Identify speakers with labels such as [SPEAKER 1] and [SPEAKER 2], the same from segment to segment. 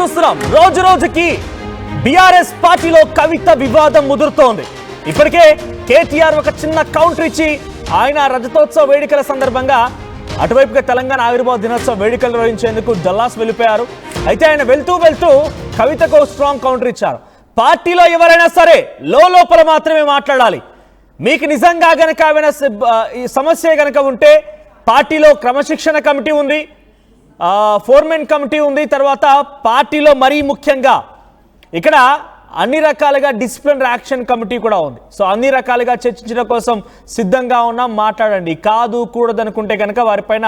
[SPEAKER 1] చూస్తున్నాం రోజు రోజుకి బీఆర్ఎస్ పార్టీలో కవిత వివాదం ముదురుతోంది. ఇప్పటికే కేటీఆర్ ఒక చిన్న కౌంటర్ ఇచ్చి ఆయన రజతోత్సవ వేడుకల సందర్భంగా అటువైపుగా తెలంగాణ ఆవిర్భావ దినోత్సవ వేడుకలు నిర్వహించేందుకు డల్లాస్ వెళ్ళిపోయారు. అయితే ఆయన వెళ్తూ కవితకు స్ట్రాంగ్ కౌంటర్ ఇచ్చారు. పార్టీలో ఎవరైనా సరే లోపల మాత్రమే మాట్లాడాలి. మీకు నిజంగా గనక ఏమైనా సమస్య గనక ఉంటే పార్టీలో క్రమశిక్షణ కమిటీ ఉంది, ఫోర్మెన్ కమిటీ ఉంది, తర్వాత పార్టీలో మరీ ముఖ్యంగా ఇక్కడ అన్ని రకాలుగా డిసిప్లినరీ యాక్షన్ కమిటీ కూడా ఉంది. సో అన్ని రకాలుగా చర్చించడం కోసం సిద్ధంగా ఉన్నాం, మాట్లాడండి. కాదు కూడదనుకుంటే కనుక వారిపైన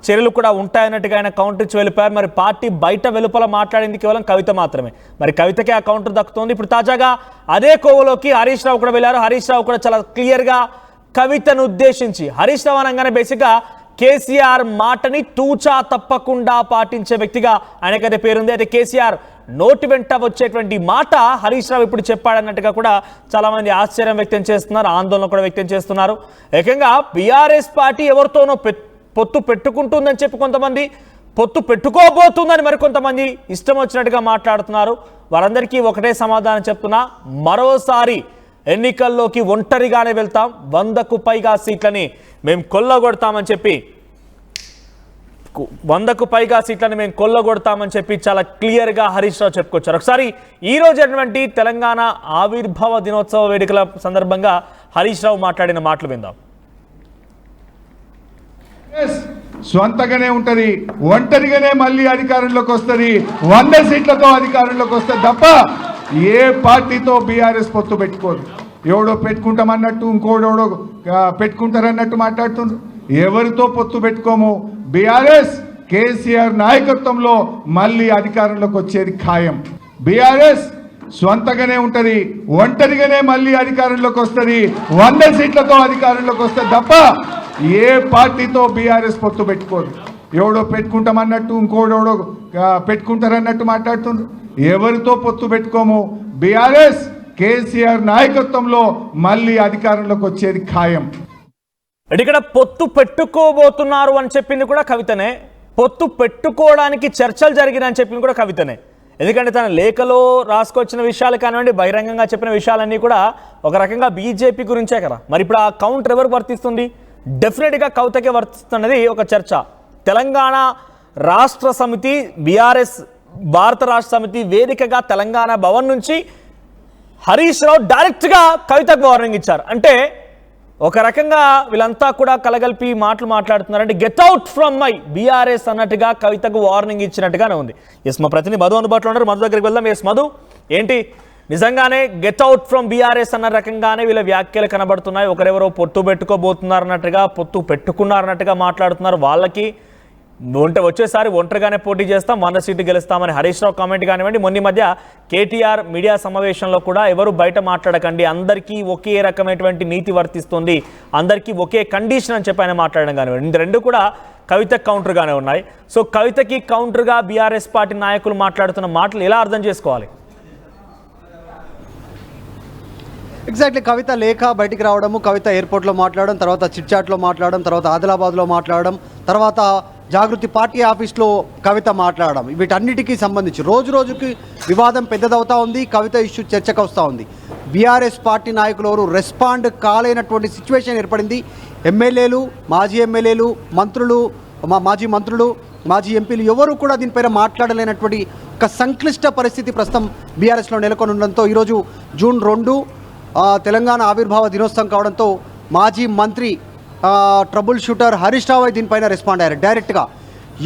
[SPEAKER 1] చర్యలు కూడా ఉంటాయన్నట్టుగా ఆయన కౌంటర్ ఇచ్చి వెళ్ళిపోయారు. మరి పార్టీ బయట వెలుపల మాట్లాడింది కేవలం కవిత మాత్రమే. మరి కవితకే ఆ కౌంటర్ దక్కుతోంది. ఇప్పుడు తాజాగా అదే కోవలోకి హరీష్ రావు కూడా వెళ్ళారు. హరీష్ రావు కూడా చాలా క్లియర్గా కవితను ఉద్దేశించి, హరీష్ రావు అనగానే బేసిక్గా కేసీఆర్ మాటని తూచా తప్పకుండా పాటించే వ్యక్తిగా ఆయనకైతే పేరుంది. అయితే కేసీఆర్ నోటి వెంట వచ్చేటువంటి మాట హరీష్ రావు ఇప్పుడు చెప్పాడన్నట్టుగా కూడా చాలా మంది ఆశ్చర్యం వ్యక్తం చేస్తున్నారు, ఆందోళన కూడా వ్యక్తం చేస్తున్నారు. ఏకంగా బీఆర్ఎస్ పార్టీ ఎవరితోనో పొత్తు పెట్టుకుంటుందని చెప్పి కొంతమంది, పొత్తు పెట్టుకోబోతుందని మరికొంతమంది ఇష్టం వచ్చినట్టుగా మాట్లాడుతున్నారు. వారందరికీ ఒకటే సమాధానం చెప్తున్నా, మరోసారి ఎన్నికల్లోకి ఒంటరిగానే వెళ్తాం, 100కు పైగా సీట్లని మేము కొల్లగొడతామని చెప్పి 100కు పైగా సీట్లను మేము కొల్లగొడతామని చెప్పి చాలా క్లియర్గా హరీష్ రావు చెప్పుకొచ్చారు. ఒకసారి ఈ రోజు అటువంటి తెలంగాణ ఆవిర్భావ దినోత్సవ వేడుకల సందర్భంగా హరీష్ రావు మాట్లాడిన మాటలు విందాం.
[SPEAKER 2] స్వంతగానే ఉంటది, ఒంటరిగానే మళ్ళీ అధికారంలోకి వస్తుంది, 100 సీట్లతో అధికారంలోకి వస్తుంది తప్ప ఏ పార్టీతో బీఆర్ఎస్ పొత్తు పెట్టుకోదు. ఎవడో పెట్టుకుంటామన్నట్టు ఇంకోడెవడో పెట్టుకుంటారన్నట్టు మాట్లాడుతుండ్రు. ఎవరితో పొత్తు పెట్టుకోము. బీఆర్ఎస్ కేసీఆర్ నాయకత్వంలో మళ్ళీ అధికారంలోకి వచ్చేది ఖాయం. బీఆర్ఎస్ స్వంతగానే ఉంటది, ఒంటరిగానే మళ్ళీ అధికారంలోకి వస్తుంది, 100 సీట్లతో అధికారంలోకి వస్తుంది తప్ప ఏ పార్టీతో బీఆర్ఎస్ పొత్తు పెట్టుకోదు. ఎవడో పెట్టుకుంటామన్నట్టు ఇంకోడెవడో పెట్టుకుంటారన్నట్టు మాట్లాడుతుండ్రు. ఎవరితో పొత్తు పెట్టుకోము. బీఆర్ఎస్ కేసీఆర్ నాయకత్వంలో మళ్ళీ అధికారంలోకి వచ్చేది ఖాయం.
[SPEAKER 1] ఇక్కడ పొత్తు పెట్టుకోబోతున్నారు అని చెప్పింది కూడా కవితనే, పొత్తు పెట్టుకోవడానికి చర్చలు జరిగినాయని చెప్పింది కూడా కవితనే. ఎందుకంటే తన లేఖలో రాసుకొచ్చిన విషయాలు కానివ్వండి, బహిరంగంగా చెప్పిన విషయాలన్నీ కూడా ఒక రకంగా బీజేపీ గురించే కదా. మరి ఇప్పుడు ఆ కౌంటర్ ఎవరికి వర్తిస్తుంది? డెఫినెట్గా కవితకే వర్తిస్తున్నది ఒక చర్చ. తెలంగాణ రాష్ట్ర సమితి, బీఆర్ఎస్ భారత రాష్ట్ర సమితి వేదికగా తెలంగాణ భవన్ నుంచి హరీష్ రావు డైరెక్ట్గా కవితకు వార్నింగ్ ఇచ్చారు. అంటే ఒక రకంగా వీళ్ళంతా కూడా కలగలిపి మాట్లాడుతున్నారు. అంటే get out from my BRS అన్నట్టుగా కవితకు వార్నింగ్ ఇచ్చినట్టుగానే ఉంది. ఎస్, మా ప్రతినిధి మధు అందుబాటులో ఉన్నారు. మధు దగ్గరికి వెళ్దాం. ఎస్ మధు, ఏంటి నిజంగానే గెట్ అవుట్ ఫ్రమ్ బీఆర్ఎస్ అన్న రకంగానే వీళ్ళ వ్యాఖ్యలు కనబడుతున్నాయి. ఒకరెవరో పొత్తు పెట్టుకోబోతున్నారు అన్నట్టుగా, పొత్తు పెట్టుకున్నారన్నట్టుగా మాట్లాడుతున్నారు. వాళ్ళకి వచ్చేసారి ఒంటరిగానే పోటీ చేస్తాం, 100 సీట్లు గెలుస్తామని హరీష్ రావు కామెంట్ కానివ్వండి. మొన్న మధ్య కేటీఆర్ మీడియా సమావేశంలో కూడా ఎవరు బయట మాట్లాడకండి, అందరికీ ఒకే రకమైనటువంటి నీతి వర్తిస్తుంది, అందరికీ ఒకే కండిషన్ అని చెప్పి ఆయన మాట్లాడడం కానివ్వండి. ఇది రెండు కూడా కవిత కౌంటర్గానే ఉన్నాయి. సో కవితకి కౌంటర్గా బీఆర్ఎస్ పార్టీ నాయకులు మాట్లాడుతున్న మాటలు ఎలా అర్థం చేసుకోవాలి?
[SPEAKER 3] ఎగ్జాక్ట్లీ, కవిత లేఖ బయటికి రావడము, కవిత ఎయిర్పోర్ట్లో మాట్లాడడం, తర్వాత చిట్చాట్లో మాట్లాడడం, తర్వాత ఆదిలాబాద్లో మాట్లాడడం, తర్వాత జాగృతి పార్టీ ఆఫీస్లో కవిత మాట్లాడడం, వీటన్నిటికీ సంబంధించి రోజు రోజుకి వివాదం పెద్దదవుతూ ఉంది. కవిత ఇష్యూ చర్చకు వస్తూ ఉంది. బీఆర్ఎస్ పార్టీ నాయకులు ఎవరు రెస్పాండ్ కాలేనటువంటి సిచ్యువేషన్ ఏర్పడింది. ఎమ్మెల్యేలు, మాజీ ఎమ్మెల్యేలు, మంత్రులు, మాజీ మంత్రులు, మాజీ ఎంపీలు ఎవరు కూడా దీనిపైన మాట్లాడలేనటువంటి ఒక సంక్లిష్ట పరిస్థితి ప్రస్తుతం బీఆర్ఎస్లో నెలకొని ఉండడంతో ఈరోజు జూన్ 2 తెలంగాణ ఆవిర్భావ దినోత్సవం కావడంతో మాజీ మంత్రి ట్రబుల్ షూటర్ హరీష్ రావు దీనిపైన రెస్పాండ్ అయ్యారు. డైరెక్ట్గా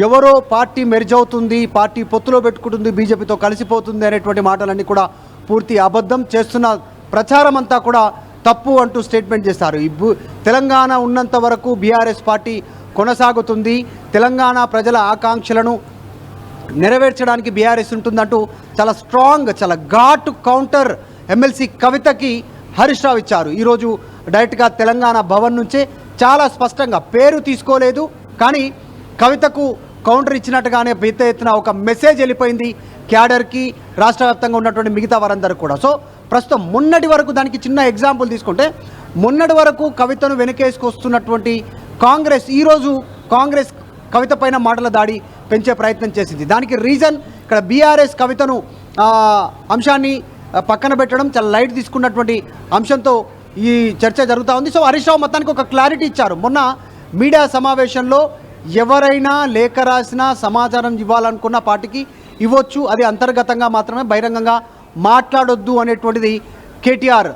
[SPEAKER 3] ఎవరో పార్టీ మెర్జ్ అవుతుంది, పార్టీ పొత్తులో పెట్టుకుంటుంది, బీజేపీతో కలిసిపోతుంది అనేటువంటి మాటలన్నీ కూడా పూర్తి అబద్ధం, చేస్తున్న ప్రచారం అంతా కూడా తప్పు అంటూ స్టేట్మెంట్ చేశారు. తెలంగాణ ఉన్నంత వరకు బీఆర్ఎస్ పార్టీ కొనసాగుతుంది, తెలంగాణ ప్రజల ఆకాంక్షలను నెరవేర్చడానికి బీఆర్ఎస్ ఉంటుందంటూ చాలా స్ట్రాంగ్, చాలా ఘాటు కౌంటర్ ఎమ్మెల్సీ కవితకి హరీష్ రావు ఇచ్చారు. ఈరోజు డైరెక్ట్గా తెలంగాణ భవన్ నుంచే చాలా స్పష్టంగా, పేరు తీసుకోలేదు కానీ కవితకు కౌంటర్ ఇచ్చినట్టుగానే పెద్ద ఎత్తున ఒక మెసేజ్ వెళ్ళిపోయింది క్యాడర్కి, రాష్ట్ర వ్యాప్తంగా ఉన్నటువంటి మిగతా వారందరూ కూడా. సో ప్రస్తుతం మొన్నటి వరకు, దానికి చిన్న ఎగ్జాంపుల్ తీసుకుంటే, మొన్నటి వరకు కవితను వెనకేసుకొస్తున్నటువంటి కాంగ్రెస్ ఈరోజు కాంగ్రెస్ కవిత పైన మాటల దాడి పెంచే ప్రయత్నం చేసింది. దానికి రీజన్ ఇక్కడ బీఆర్ఎస్ కవితను అంశాన్ని పక్కన పెట్టడం చాలా లైట్ తీసుకున్నటువంటి అంశంతో ఈ చర్చ జరుగుతూ ఉంది. సో హరీష్ రావు మొత్తానికి ఒక క్లారిటీ ఇచ్చారు. మొన్న మీడియా సమావేశంలో ఎవరైనా లేఖ రాసినా సమాచారం ఇవ్వాలనుకున్న పార్టీకి ఇవ్వచ్చు, అది అంతర్గతంగా మాత్రమే, బహిరంగంగా మాట్లాడొద్దు అనేటువంటిది కేటీఆర్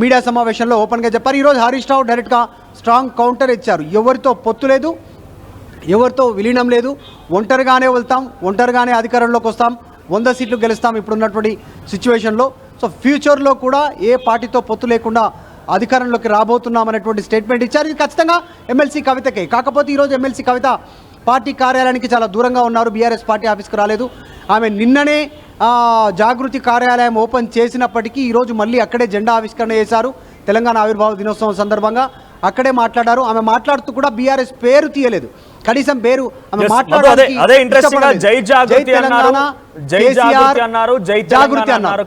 [SPEAKER 3] మీడియా సమావేశంలో ఓపెన్గా చెప్పారు. ఈరోజు హరీష్ రావు డైరెక్ట్గా స్ట్రాంగ్ కౌంటర్ ఇచ్చారు. ఎవరితో పొత్తు లేదు, ఎవరితో విలీనం లేదు, ఒంటరిగానే వెళ్తాం, ఒంటరిగానే అధికారంలోకి వస్తాం, 100 సీట్లు గెలుస్తాం ఇప్పుడున్నటువంటి సిచ్యువేషన్లో. సో ఫ్యూచర్లో కూడా ఏ పార్టీతో పొత్తు లేకుండా అధికారంలోకి రాబోతున్నాం అనేటువంటి స్టేట్మెంట్ ఇచ్చారు. ఇది ఖచ్చితంగా ఎమ్మెల్సీ కవితకే. కాకపోతే ఈరోజు ఎమ్మెల్సీ కవిత పార్టీ కార్యాలయానికి చాలా దూరంగా ఉన్నారు, బీఆర్ఎస్ పార్టీ ఆఫీస్కి రాలేదు. ఆమె నిన్ననే జాగృతి కార్యాలయం ఓపెన్ చేసినప్పటికీ ఈరోజు మళ్ళీ అక్కడే జెండా ఆవిష్కరణ చేశారు. తెలంగాణ ఆవిర్భావ దినోత్సవం సందర్భంగా అక్కడే మాట్లాడారు. ఆమె మాట్లాడుతూ కూడా బీఆర్ఎస్ పేరు తీయలేదు, కనీసం పేరు ఆమె మాట్లాడారు.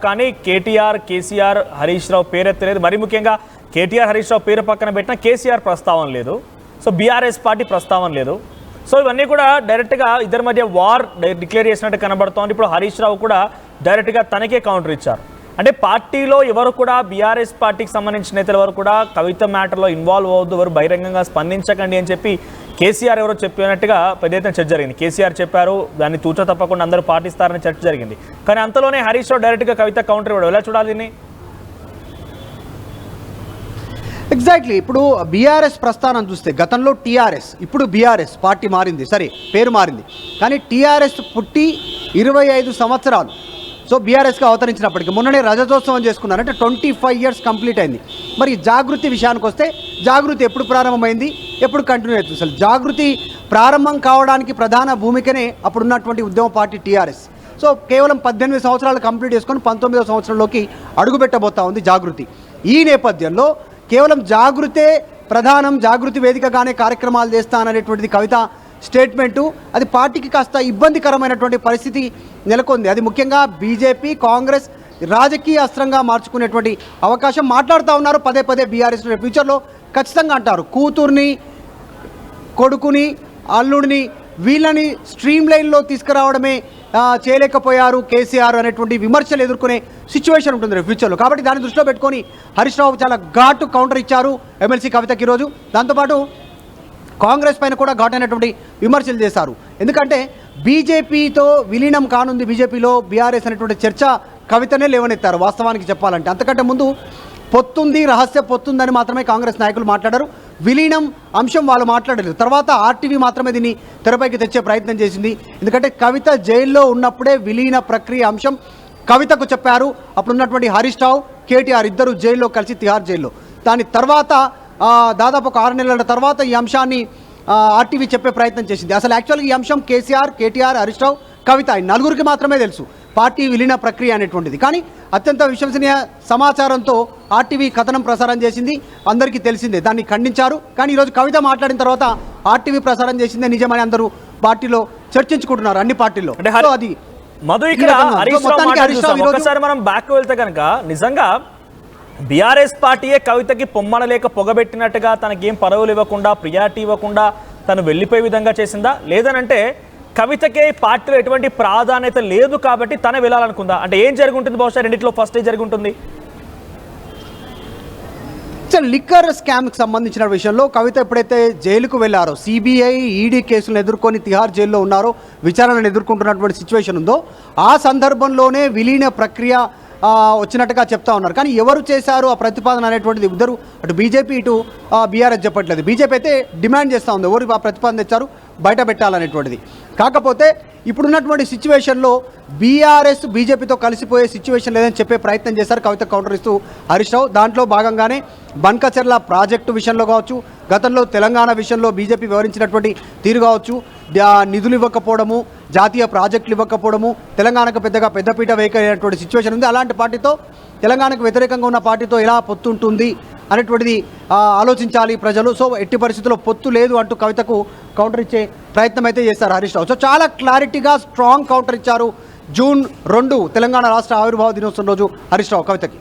[SPEAKER 1] కానీ కేటీఆర్, కేసీఆర్, హరీష్ రావు పేరెత్తలేదు. మరి ముఖ్యంగా కేటీఆర్, హరీష్ రావు పేరు పక్కన పెట్టిన కేసీఆర్ ప్రస్తావన లేదు. సో బీఆర్ఎస్ పార్టీ ప్రస్తావన లేదు. సో ఇవన్నీ కూడా డైరెక్ట్గా ఇద్దరి మధ్య వార్ డిక్లేర్ చేసినట్టు కనబడుతోంది. ఇప్పుడు హరీష్ రావు కూడా డైరెక్ట్గా తనకే కౌంటర్ ఇచ్చారు. అంటే పార్టీలో ఎవరు కూడా బీఆర్ఎస్ పార్టీకి సంబంధించిన నేతలు ఎవరు కూడా కవిత మ్యాటర్లో ఇన్వాల్వ్ అవ్వద్దు, ఎవరు బహిరంగంగా స్పందించకండి అని చెప్పి కేసీఆర్ ఎవరో చెప్పినట్టుగా పెద్ద ఎత్తున చర్చ జరిగింది. కేసీఆర్ చెప్పారు, దాన్ని తూచ తప్పకుండా అందరూ పాటిస్తారని చర్చ జరిగింది. కానీ అంతలోనే హరీష్ రావు డైరెక్ట్గా కవిత కౌంటర్ ఇవ్వడం ఎలా చూడాలి దీన్ని?
[SPEAKER 3] ఎగ్జాక్ట్లీ. ఇప్పుడు బీఆర్ఎస్ ప్రస్థానం చూస్తే గతంలో టీఆర్ఎస్, ఇప్పుడు బీఆర్ఎస్ పార్టీ మారింది, సరే పేరు మారింది, కానీ టీఆర్ఎస్ పుట్టి 25 సంవత్సరాలు. సో బీఆర్ఎస్గా అవతరించినప్పటికీ మొన్ననే రజతోత్సవం చేసుకున్నారు, అంటే 25 ఇయర్స్ కంప్లీట్ అయింది. మరి జాగృతి విషయానికి వస్తే జాగృతి ఎప్పుడు ప్రారంభమైంది, ఎప్పుడు కంటిన్యూ అవుతుంది? అసలు జాగృతి ప్రారంభం కావడానికి ప్రధాన భూమికనే అప్పుడున్నటువంటి ఉద్యమ పార్టీ టీఆర్ఎస్. సో కేవలం 18 సంవత్సరాలు కంప్లీట్ చేసుకొని 19వ సంవత్సరంలోకి అడుగుపెట్టబోతా ఉంది జాగృతి. ఈ నేపథ్యంలో కేవలం జాగృతే ప్రధానం, జాగృతి వేదికగానే కార్యక్రమాలు చేస్తాననేటువంటిది కవిత స్టేట్మెంటు. అది పార్టీకి కాస్త ఇబ్బందికరమైనటువంటి పరిస్థితి నెలకొంది. అది ముఖ్యంగా బీజేపీ, కాంగ్రెస్ రాజకీయ అస్త్రంగా మార్చుకునేటువంటి అవకాశం మాట్లాడుతూ ఉన్నారు పదే పదే బీఆర్ఎస్. ఫ్యూచర్లో ఖచ్చితంగా అంటారు, కూతుర్ని, కొడుకుని, అల్లుడిని, వీళ్ళని స్ట్రీమ్ లైన్లో తీసుకురావడమే చేయలేకపోయారు కేసీఆర్ అనేటువంటి విమర్శలు ఎదుర్కొనే సిచ్యువేషన్ ఉంటుంది ఫ్యూచర్లో. కాబట్టి దాన్ని దృష్టిలో పెట్టుకొని హరీష్ రావు చాలా ఘాటు కౌంటర్ ఇచ్చారు ఎమ్మెల్సీ కవితకి ఈరోజు. దాంతోపాటు కాంగ్రెస్ పైన కూడా ఘాటైనటువంటి విమర్శలు చేశారు. ఎందుకంటే బీజేపీతో విలీనం కానుంది, బీజేపీలో బీఆర్ఎస్ అనేటువంటి చర్చ కవితనే లేవనెత్తారు వాస్తవానికి చెప్పాలంటే. అంతకంటే ముందు పొత్తుంది, రహస్య పొత్తుందని మాత్రమే కాంగ్రెస్ నాయకులు మాట్లాడారు. విలీనం అంశం వాళ్ళు మాట్లాడలేదు. తర్వాత ఆర్టీవీ మాత్రమే దీన్ని తెరపైకి తెచ్చే ప్రయత్నం చేసింది. ఎందుకంటే కవిత జైల్లో ఉన్నప్పుడే విలీన ప్రక్రియ అంశం కవితకు చెప్పారు. అప్పుడున్నటువంటి హరీష్ రావు, కేటీఆర్ ఇద్దరు జైల్లో కలిసి, తిహార్ జైల్లో. దాని తర్వాత దాదాపు ఒక 6 నెలల తర్వాత ఈ అంశాన్ని ఆర్టీవీ చెప్పే ప్రయత్నం చేసింది. అసలు యాక్చువల్గా ఈ అంశం కేసీఆర్, కేటీఆర్, హరీష్ రావు, కవిత ఈ నలుగురికి మాత్రమే తెలుసు పార్టీ విలీన ప్రక్రియ అనేటువంటిది. కానీ అత్యంత విశ్వసనీయ సమాచారంతో ఆర్టీవీ కథనం ప్రసారం చేసింది, అందరికీ తెలిసిందే. దాన్ని ఖండించారు. కానీ ఈరోజు కవిత మాట్లాడిన తర్వాత ఆర్టీవీ ప్రసారం చేసిందే నిజమని అందరూ పార్టీలో చర్చించుకుంటున్నారు, అన్ని పార్టీల్లో. అది
[SPEAKER 1] మధు ఇక్కడ ఒకసారి మనం బ్యాక్ వెళ్తే కనుక నిజంగా బీఆర్ఎస్ పార్టీయే కవితకి పొమ్మనలేక పొగబెట్టినట్టుగా తనకేం పదవులు ఇవ్వకుండా, ప్రియారిటీ ఇవ్వకుండా తను వెళ్ళిపోయే విధంగా చేసిందా? లేదనంటే కవితకే పార్టీలో ఎటువంటి ప్రాధాన్యత లేదు కాబట్టి తన వెళ్ళాలనుకుందా? అంటే ఏం జరుగుంటుంది? బహుశా రెండిట్లో ఫస్ట్ జరుగుంటుంది.
[SPEAKER 3] లిక్కర్ స్కామ్కి సంబంధించిన విషయంలో కవిత ఎప్పుడైతే జైలుకు వెళ్ళారో, సిబిఐ, ఈడీ కేసులను ఎదుర్కొని తిహార్ జైల్లో ఉన్నారో, విచారణను ఎదుర్కొంటున్నటువంటి సిచ్యువేషన్ ఉందో, ఆ సందర్భంలోనే విలీన ప్రక్రియ వచ్చినట్టుగా చెప్తా ఉన్నారు. కానీ ఎవరు చేశారు ఆ ప్రతిపాదన అనేటువంటిది ఇద్దరు, అటు బీజేపీ ఇటు బీఆర్ఎస్ చెప్పట్లేదు. బీజేపీ అయితే డిమాండ్ చేస్తూ ఉంది ఎవరు ఆ ప్రతిపాదన తెచ్చారు బయట పెట్టాలనేటువంటిది. కాకపోతే ఇప్పుడున్నటువంటి సిచ్యువేషన్లో బీఆర్ఎస్ బీజేపీతో కలిసిపోయే సిచ్యువేషన్ లేదని చెప్పే ప్రయత్నం చేశారు కవిత కౌంటర్ ఇస్తూ హరీష్ రావు. దాంట్లో భాగంగానే బన్కచెర్ల ప్రాజెక్టు విషయంలో కావచ్చు, గతంలో తెలంగాణ విషయంలో బీజేపీ వ్యవహరించినటువంటి తీరు కావచ్చు, నిధులు ఇవ్వకపోవడము, జాతీయ ప్రాజెక్టులు ఇవ్వకపోవడము, తెలంగాణకు పెద్దపీట వేయకపోయినటువంటి సిచ్యువేషన్ ఉంది. అలాంటి పార్టీతో, తెలంగాణకు వ్యతిరేకంగా ఉన్న పార్టీతో ఎలా పొత్తు ఉంటుంది అనేటువంటిది ఆలోచించాలి ప్రజలు. సో ఎట్టి పరిస్థితుల్లో పొత్తు లేదు అంటూ కవితకు కౌంటర్ ఇచ్చే ప్రయత్నం అయితే చేశారు హరీష్ రావు. సో చాలా క్లారిటీగా స్ట్రాంగ్ కౌంటర్ ఇచ్చారు జూన్ 2 తెలంగాణ రాష్ట్ర ఆవిర్భావ దినోత్సవం రోజు హరీష్ రావు కవితకి.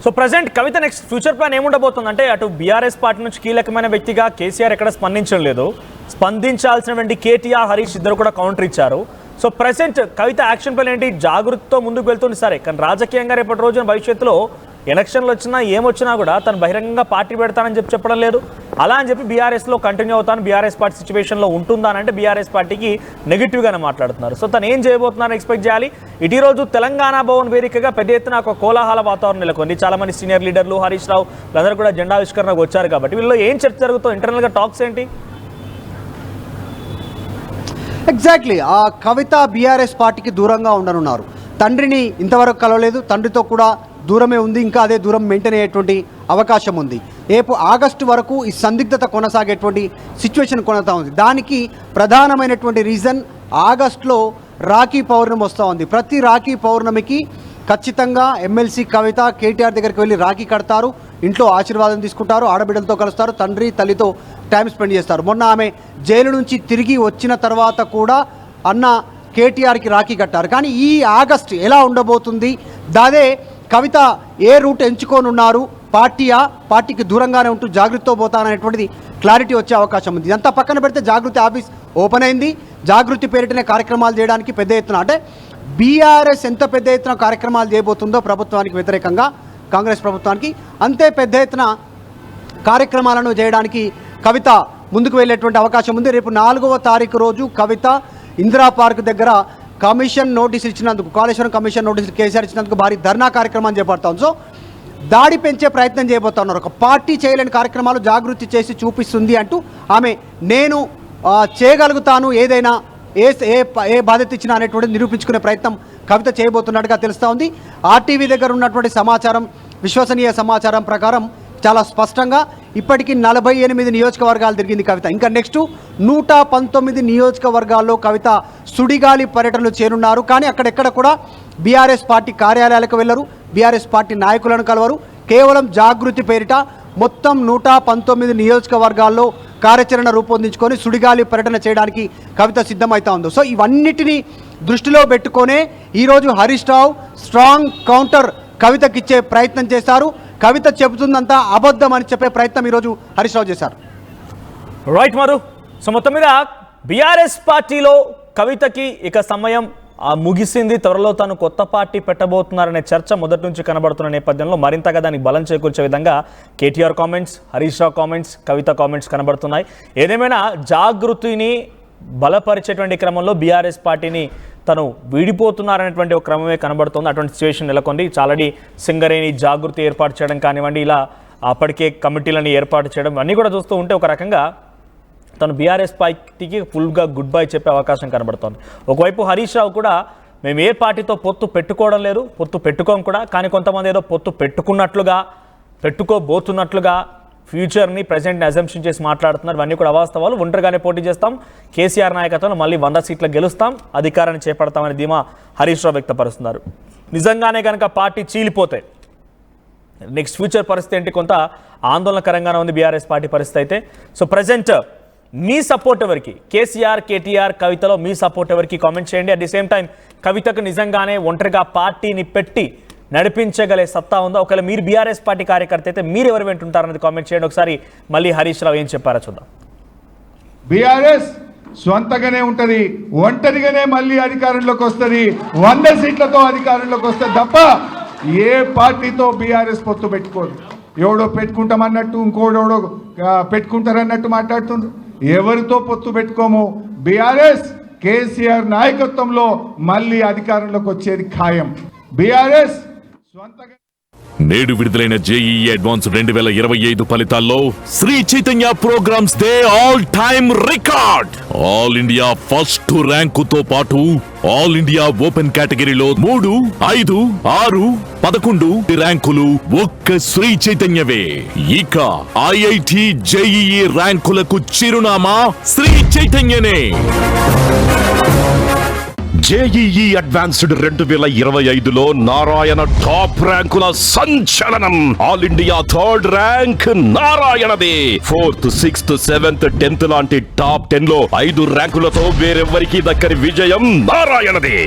[SPEAKER 1] సో ప్రజెంట్ కవిత నెక్స్ట్ ఫ్యూచర్ ప్లాన్ ఏముండబోతుంది అంటే, అటు బీఆర్ఎస్ పార్టీ నుంచి కీలకమైన వ్యక్తిగా కేసీఆర్ ఎక్కడ స్పందించడం లేదు, స్పందించాల్సినటువంటి కేటీఆర్, హరీష్ ఇద్దరు కూడా కౌంటర్ ఇచ్చారు. సో ప్రెసెంట్ కవిత యాక్షన్ ప్లాన్ ఏంటి? జాగృతితో ముందుకు వెళ్తుంది సరే, కానీ రాజకీయంగా రేపటి రోజున భవిష్యత్తులో ఎలక్షన్లు వచ్చినా ఏమొచ్చినా కూడా తను బహిరంగంగా పార్టీ పెడతానని చెప్పడం లేదు. అలా అని చెప్పి బీఆర్ఎస్లో కంటిన్యూ అవుతాను, బీఆర్ఎస్ పార్టీ సిచ్యువేషన్లో ఉంటుందానంటే బీఆర్ఎస్ పార్టీకి నెగిటివ్గానే మాట్లాడుతున్నారు. సో తను ఏం చేయబోతున్నారని ఎక్స్పెక్ట్ చేయాలి. ఇటీ రోజు తెలంగాణ భవన్ వేదికగా పెద్ద ఎత్తున ఒక కోలాహల వాతావరణం నెలకొంది. చాలామంది సీనియర్ లీడర్లు, హరీష్ రావు వీళ్ళందరూ కూడా జెండావిష్కరణకు వచ్చారు. కాబట్టి వీళ్ళలో ఏం చర్చ జరుగుతుందో, ఇంటర్నల్గా టాక్స్ ఏంటి?
[SPEAKER 3] ఎగ్జాక్ట్లీ ఆ కవిత బీఆర్ఎస్ పార్టీకి దూరంగా ఉండనున్నారు. తండ్రిని ఇంతవరకు కలవలేదు, తండ్రితో కూడా దూరమే ఉంది, ఇంకా అదే దూరం మెయింటైన్ అయ్యేటువంటి అవకాశం ఉంది. రేపు ఆగస్టు వరకు ఈ సందిగ్ధత కొనసాగేటువంటి సిచ్యువేషన్ కొనసాగుతూ ఉంది. దానికి ప్రధానమైనటువంటి రీజన్ ఆగస్టులో రాఖీ పౌర్ణమి వస్తూ ఉంది. ప్రతి రాఖీ పౌర్ణమికి ఖచ్చితంగా ఎమ్మెల్సీ కవిత కేటీఆర్ దగ్గరికి వెళ్ళి రాఖీ కడతారు, ఇంట్లో ఆశీర్వాదం తీసుకుంటారు, ఆడబిడ్డలతో కలుస్తారు, తండ్రి తల్లితో టైం స్పెండ్ చేస్తారు. మొన్న ఆమె జైలు నుంచి తిరిగి వచ్చిన తర్వాత కూడా అన్న కేటీఆర్కి రాఖీ కట్టారు. కానీ ఈ ఆగస్టు ఎలా ఉండబోతుంది, దాదే కవిత ఏ రూట్ ఎంచుకోనున్నారు, పార్టీకి దూరంగానే ఉంటూ జాగృతితో పోతాననేటువంటిది క్లారిటీ వచ్చే అవకాశం ఉంది. ఇదంతా పక్కన పెడితే జాగృతి ఆఫీస్ ఓపెన్ అయింది. జాగృతి పేరిటనే కార్యక్రమాలు చేయడానికి పెద్ద ఎత్తున, అంటే బీఆర్ఎస్ ఎంత పెద్ద ఎత్తున కార్యక్రమాలు చేయబోతుందో ప్రభుత్వానికి వ్యతిరేకంగా, కాంగ్రెస్ ప్రభుత్వానికి, అంతే పెద్ద ఎత్తున కార్యక్రమాలను చేయడానికి కవిత ముందుకు వెళ్ళేటువంటి అవకాశం ఉంది. రేపు 4వ తారీఖు రోజు కవిత ఇందిరా పార్క్ దగ్గర కమిషన్ నోటీసులు ఇచ్చినందుకు, కాళేశ్వరం కమిషన్ నోటీసులు కేసీఆర్ ఇచ్చినందుకు భారీ ధర్నా కార్యక్రమాన్ని చేపడతాం. సో దాడి పెంచే ప్రయత్నం చేయబోతున్నారు. ఒక పార్టీ చేయలేని కార్యక్రమాలు జాగృతి చేసి చూపిస్తుంది అంటూ ఆమె నేను చేయగలుగుతాను, ఏదైనా ఏ బాధ్యత ఇచ్చినా అనేటువంటి నిరూపించుకునే ప్రయత్నం కవిత చేయబోతున్నట్టుగా తెలుస్తూ ఉంది. ఆర్టీవీ దగ్గర ఉన్నటువంటి సమాచారం, విశ్వసనీయ సమాచారం ప్రకారం చాలా స్పష్టంగా ఇప్పటికీ 48 నియోజకవర్గాలు తిరిగింది కవిత. ఇంకా నెక్స్ట్ 119 నియోజకవర్గాల్లో కవిత సుడిగాలి పర్యటనలు చేరున్నారు. కానీ అక్కడెక్కడ కూడా బీఆర్ఎస్ పార్టీ కార్యాలయాలకు వెళ్ళరు, బీఆర్ఎస్ పార్టీ నాయకులను కలవరు. కేవలం జాగృతి పేరిట మొత్తం 119 నియోజకవర్గాల్లో కార్యాచరణ రూపొందించుకొని సుడిగాలి పర్యటన చేయడానికి కవిత సిద్ధమవుతా ఉంది. సో ఇవన్నిటినీ దృష్టిలో పెట్టుకొనే ఈరోజు హరీష్ రావు స్ట్రాంగ్ కౌంటర్ కవితకిచ్చే ప్రయత్నం చేశారు. కవిత చెబుతుందంతా అబద్ధం అని చెప్పే ప్రయత్నం ఈరోజు హరీష్ రావు చేశారు.
[SPEAKER 1] రైట్ మరు. సో మొత్తం మీద బీఆర్ఎస్ పార్టీలో కవితకి ఇక సమయం ముగిసింది, త్వరలో తాను కొత్త పార్టీ పెట్టబోతున్నారనే చర్చ మొదటి నుంచి కనబడుతున్న నేపథ్యంలో మరింతగా దానికి బలం చేకూర్చే విధంగా కేటీఆర్ కామెంట్స్, హరీష్ రావు కామెంట్స్, కవిత కామెంట్స్ కనబడుతున్నాయి. ఏదేమైనా జాగృతిని బలపరిచేటువంటి క్రమంలో బీఆర్ఎస్ పార్టీని తను వీడిపోతున్నారనేటువంటి ఒక క్రమమే కనబడుతుంది. అటువంటి సిచ్యువేషన్ నెలకొంది. ఆల్రెడీ సింగరేణి జాగృతి ఏర్పాటు చేయడం కానివ్వండి, ఇలా అప్పటికే కమిటీలను ఏర్పాటు చేయడం అన్నీ కూడా చూస్తూ ఉంటే ఒక రకంగా తను బీఆర్ఎస్ పార్టీకి ఫుల్గా గుడ్ బై చెప్పే అవకాశం కనబడుతోంది. ఒకవైపు హరీష్ రావు కూడా మేము ఏ పార్టీతో పొత్తు పెట్టుకోవడం లేదు, పొత్తు పెట్టుకోం కూడా, కానీ కొంతమంది ఏదో పొత్తు పెట్టుకున్నట్లుగా, పెట్టుకోబోతున్నట్లుగా ఫ్యూచర్ని ప్రజెంట్ని అజంప్షన్ చేసి మాట్లాడుతున్నారు. ఇవన్నీ కూడా అవాస్తవాలు. ఒంటరిగానే పోటీ చేస్తాం, కేసీఆర్ నాయకత్వంలో మళ్ళీ 100 సీట్లు గెలుస్తాం, అధికారాన్ని చేపడతామని ధీమా హరీష్ రావు వ్యక్తపరుస్తున్నారు. నిజంగానే కనుక పార్టీ చీలిపోతే నెక్స్ట్ ఫ్యూచర్ పరిస్థితి ఏంటి, కొంత ఆందోళనకరంగానే ఉంది బీఆర్ఎస్ పార్టీ పరిస్థితి అయితే. సో ప్రజెంట్ మీ సపోర్ట్ ఎవరికి, కేసీఆర్, కేటీఆర్, కవితలో మీ సపోర్ట్ ఎవరికి కామెంట్ చేయండి. అట్ ది సేమ్ టైం కవితకు నిజంగానే ఒంటరిగా పార్టీని పెట్టి నడిపించగలే సత్తా ఉందా? ఒకవేళ మీరు బీఆర్ఎస్ పార్టీ కార్యకర్త అయితే మీరు ఎవరు వింటుంటారన్నది కామెంట్ చేయండి. ఒకసారి మళ్ళీ హరీష్ రావు ఏం చెప్పారో చూద్దాం.
[SPEAKER 2] బీఆర్ఎస్ స్వంతగానే ఉంటుంది, ఒంటరిగానే మళ్ళీ అధికారంలోకి వస్తుంది, 100 సీట్లతో అధికారంలోకి వస్తుంది తప్ప ఏ పార్టీతో బీఆర్ఎస్ పొత్తు పెట్టుకోదు. ఎవడో పెట్టుకుంటామన్నట్టు, ఇంకోడెవడో పెట్టుకుంటారన్నట్టు మాట్లాడుతుండ్రు. ఎవరితో పొత్తు పెట్టుకోము. బీఆర్ఎస్ కేసీఆర్ నాయకత్వంలో మళ్ళీ అధికారంలోకి వచ్చేది ఖాయం. బీఆర్ఎస్ స్వంతగా
[SPEAKER 4] నేడు విడుదలైన జేఈఈ అడ్వాన్స్ 2025 ఫలితాల్లో శ్రీ చైతన్య ప్రోగ్రామ్స్ దే all time record. All India first ర్యాంకుతో పాటు ఆల్ ఇండియా ఓపెన్ కేటగిరీలో 3, 5, 6, 11 ర్యాంకులు ఒక్క శ్రీ చైతన్యవే. ఇక ఐఐటి జేఈఈ ర్యాంకులకు చిరునామా శ్రీ చైతన్యనే. జేఈఈ అడ్వాన్స్డ్ 2025లో నారాయణ టాప్ ర్యాంకుల సంచలనం. All India 3rd rank నారాయణదే. 4th, 6th, 7th, 10th లాంటి టాప్ 10లో 5 ర్యాంకులతో వేరెవ్వరికి దక్కని విజయం నారాయణదే.